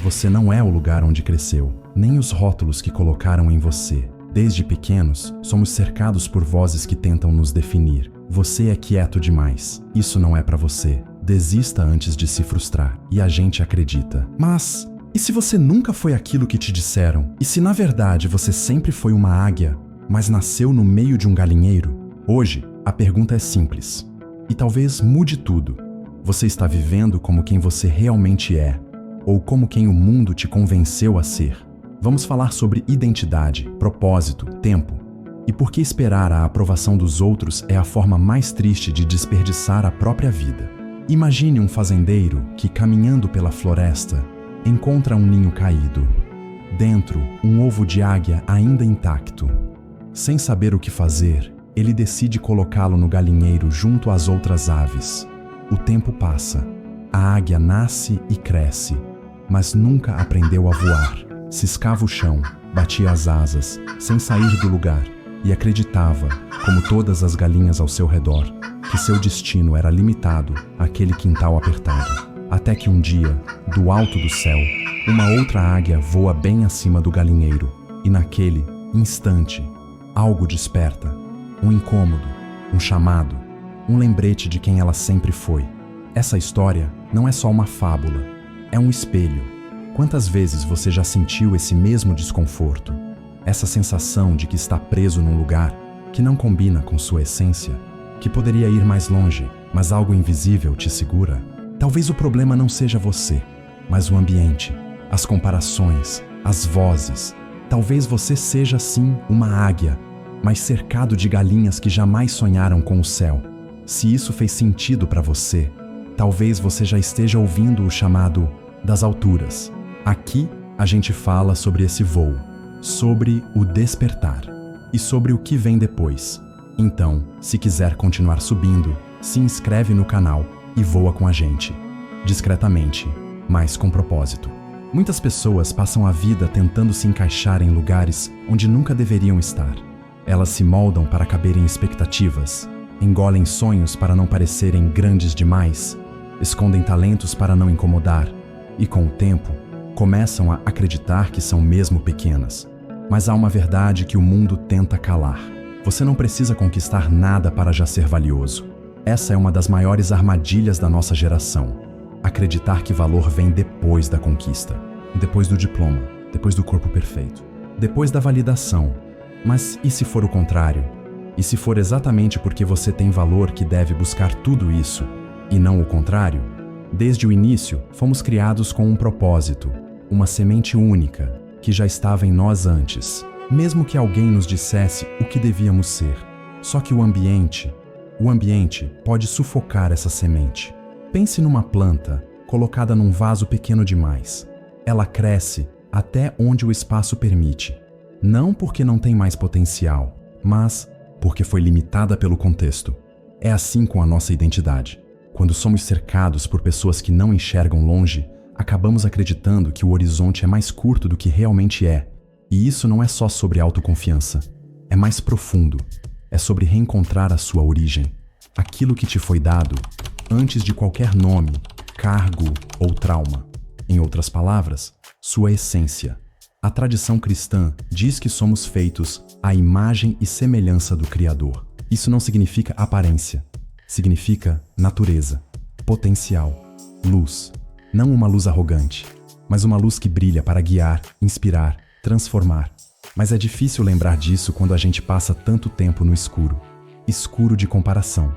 Você não é o lugar onde cresceu, nem os rótulos que colocaram em você. Desde pequenos, somos cercados por vozes que tentam nos definir. Você é quieto demais. Isso não é pra você. Desista antes de se frustrar. E a gente acredita. Mas, e se você nunca foi aquilo que te disseram? E se na verdade você sempre foi uma águia, mas nasceu no meio de um galinheiro? Hoje, a pergunta é simples. E talvez mude tudo. Você está vivendo como quem você realmente é? Ou como quem o mundo te convenceu a ser? Vamos falar sobre identidade, propósito, tempo e por que esperar a aprovação dos outros é a forma mais triste de desperdiçar a própria vida. Imagine um fazendeiro que, caminhando pela floresta, encontra um ninho caído. Dentro, um ovo de águia ainda intacto. Sem saber o que fazer, ele decide colocá-lo no galinheiro junto às outras aves. O tempo passa. A águia nasce e cresce, mas nunca aprendeu a voar. Ciscava o chão, batia as asas, sem sair do lugar, e acreditava, como todas as galinhas ao seu redor, que seu destino era limitado àquele quintal apertado. Até que um dia, do alto do céu, uma outra águia voa bem acima do galinheiro, e naquele instante, algo desperta, um incômodo, um chamado, um lembrete de quem ela sempre foi. Essa história não é só uma fábula, é um espelho. Quantas vezes você já sentiu esse mesmo desconforto? Essa sensação de que está preso num lugar que não combina com sua essência? Que poderia ir mais longe, mas algo invisível te segura? Talvez o problema não seja você, mas o ambiente, as comparações, as vozes. Talvez você seja sim uma águia, mas cercado de galinhas que jamais sonharam com o céu. Se isso fez sentido para você, talvez você já esteja ouvindo o chamado das alturas. Aqui a gente fala sobre esse voo, sobre o despertar e sobre o que vem depois. Então, se quiser continuar subindo, se inscreve no canal e voa com a gente. Discretamente, mas com propósito. Muitas pessoas passam a vida tentando se encaixar em lugares onde nunca deveriam estar. Elas se moldam para caber em expectativas, engolem sonhos para não parecerem grandes demais, escondem talentos para não incomodar e, com o tempo, começam a acreditar que são mesmo pequenas. Mas há uma verdade que o mundo tenta calar. Você não precisa conquistar nada para já ser valioso. Essa é uma das maiores armadilhas da nossa geração. Acreditar que valor vem depois da conquista, depois do diploma, depois do corpo perfeito, depois da validação. Mas e se for o contrário? E se for exatamente porque você tem valor que deve buscar tudo isso, e não o contrário? Desde o início, fomos criados com um propósito, uma semente única, que já estava em nós antes, mesmo que alguém nos dissesse o que devíamos ser. Só que o ambiente pode sufocar essa semente. Pense numa planta colocada num vaso pequeno demais. Ela cresce até onde o espaço permite. Não porque não tem mais potencial, mas porque foi limitada pelo contexto. É assim com a nossa identidade. Quando somos cercados por pessoas que não enxergam longe, acabamos acreditando que o horizonte é mais curto do que realmente é. E isso não é só sobre autoconfiança. É mais profundo. É sobre reencontrar a sua origem. Aquilo que te foi dado antes de qualquer nome, cargo ou trauma. Em outras palavras, sua essência. A tradição cristã diz que somos feitos à imagem e semelhança do Criador. Isso não significa aparência. Significa natureza, potencial, luz. Não uma luz arrogante, mas uma luz que brilha para guiar, inspirar, transformar. Mas é difícil lembrar disso quando a gente passa tanto tempo no escuro. Escuro de comparação,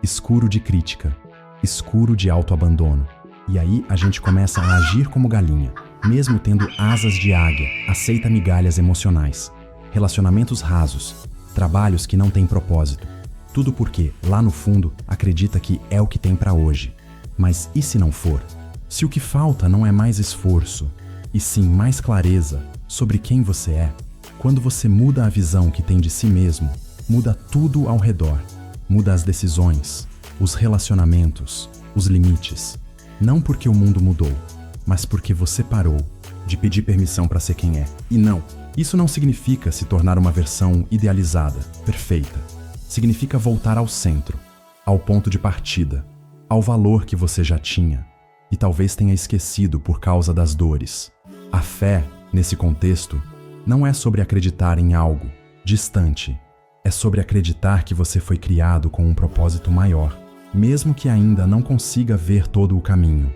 escuro de crítica, escuro de autoabandono. E aí a gente começa a agir como galinha, mesmo tendo asas de águia, aceita migalhas emocionais, relacionamentos rasos, trabalhos que não têm propósito. Tudo porque, lá no fundo, acredita que é o que tem para hoje. Mas e se não for? Se o que falta não é mais esforço, e sim mais clareza sobre quem você é, quando você muda a visão que tem de si mesmo, muda tudo ao redor. Muda as decisões, os relacionamentos, os limites. Não porque o mundo mudou, mas porque você parou de pedir permissão para ser quem é. E não, isso não significa se tornar uma versão idealizada, perfeita. Significa voltar ao centro, ao ponto de partida, ao valor que você já tinha e talvez tenha esquecido por causa das dores. A fé, nesse contexto, não é sobre acreditar em algo distante. É sobre acreditar que você foi criado com um propósito maior, mesmo que ainda não consiga ver todo o caminho.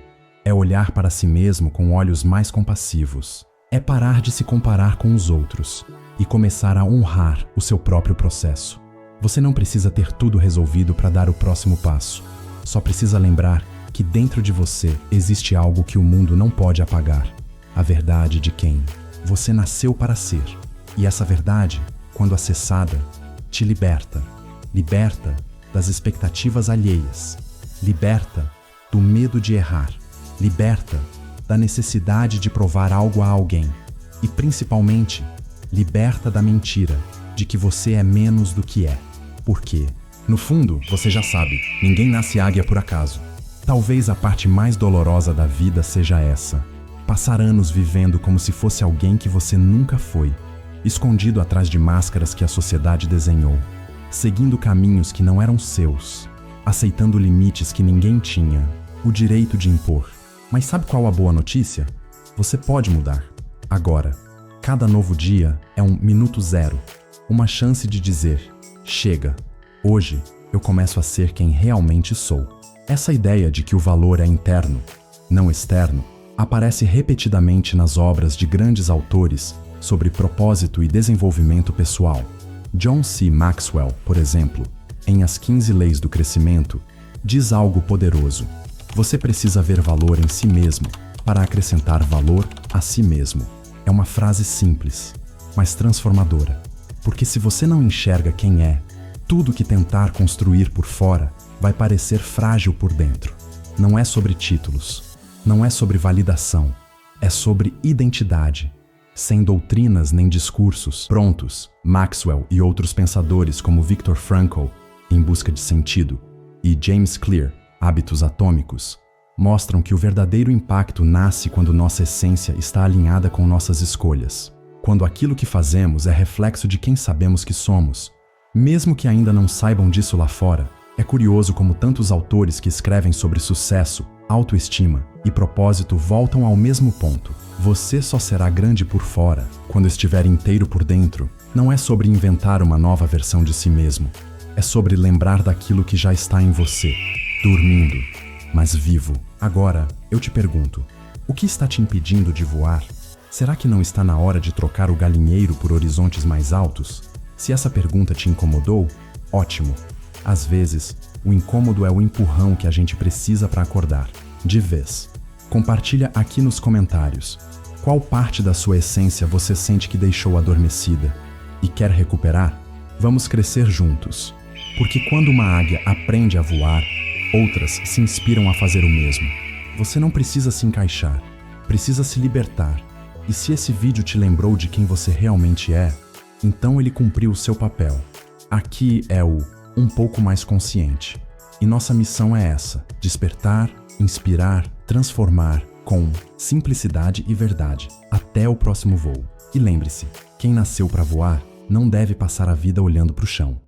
É olhar para si mesmo com olhos mais compassivos. É parar de se comparar com os outros e começar a honrar o seu próprio processo. Você não precisa ter tudo resolvido para dar o próximo passo. Só precisa lembrar que dentro de você existe algo que o mundo não pode apagar. A verdade de quem você nasceu para ser. E essa verdade, quando acessada, te liberta. Liberta das expectativas alheias. Liberta do medo de errar. Liberta da necessidade de provar algo a alguém. E principalmente, liberta da mentira de que você é menos do que é. Porque, no fundo, você já sabe, ninguém nasce águia por acaso. Talvez a parte mais dolorosa da vida seja essa. Passar anos vivendo como se fosse alguém que você nunca foi, escondido atrás de máscaras que a sociedade desenhou, seguindo caminhos que não eram seus, aceitando limites que ninguém tinha, o direito de impor. Mas sabe qual a boa notícia? Você pode mudar. Agora, cada novo dia é um minuto zero, uma chance de dizer: chega, hoje eu começo a ser quem realmente sou. Essa ideia de que o valor é interno, não externo, aparece repetidamente nas obras de grandes autores sobre propósito e desenvolvimento pessoal. John C. Maxwell, por exemplo, em As 15 Leis do Crescimento, diz algo poderoso. Você precisa ver valor em si mesmo para acrescentar valor a si mesmo. É uma frase simples, mas transformadora. Porque se você não enxerga quem é, tudo que tentar construir por fora vai parecer frágil por dentro. Não é sobre títulos, não é sobre validação, é sobre identidade. Sem doutrinas nem discursos prontos, Maxwell e outros pensadores como Viktor Frankl, Em Busca de Sentido, e James Clear, Hábitos Atômicos, mostram que o verdadeiro impacto nasce quando nossa essência está alinhada com nossas escolhas. Quando aquilo que fazemos é reflexo de quem sabemos que somos. Mesmo que ainda não saibam disso lá fora, é curioso como tantos autores que escrevem sobre sucesso, autoestima e propósito voltam ao mesmo ponto. Você só será grande por fora quando estiver inteiro por dentro. Não é sobre inventar uma nova versão de si mesmo. É sobre lembrar daquilo que já está em você, dormindo, mas vivo. Agora, eu te pergunto, o que está te impedindo de voar? Será que não está na hora de trocar o galinheiro por horizontes mais altos? Se essa pergunta te incomodou, ótimo. Às vezes, o incômodo é o empurrão que a gente precisa para acordar, de vez. Compartilha aqui nos comentários. Qual parte da sua essência você sente que deixou adormecida e quer recuperar? Vamos crescer juntos. Porque quando uma águia aprende a voar, outras se inspiram a fazer o mesmo. Você não precisa se encaixar, precisa se libertar. E se esse vídeo te lembrou de quem você realmente é, então ele cumpriu o seu papel. Aqui é o Um Pouco Mais Consciente. E nossa missão é essa: despertar, inspirar, transformar com simplicidade e verdade. Até o próximo voo. E lembre-se, quem nasceu para voar não deve passar a vida olhando para o chão.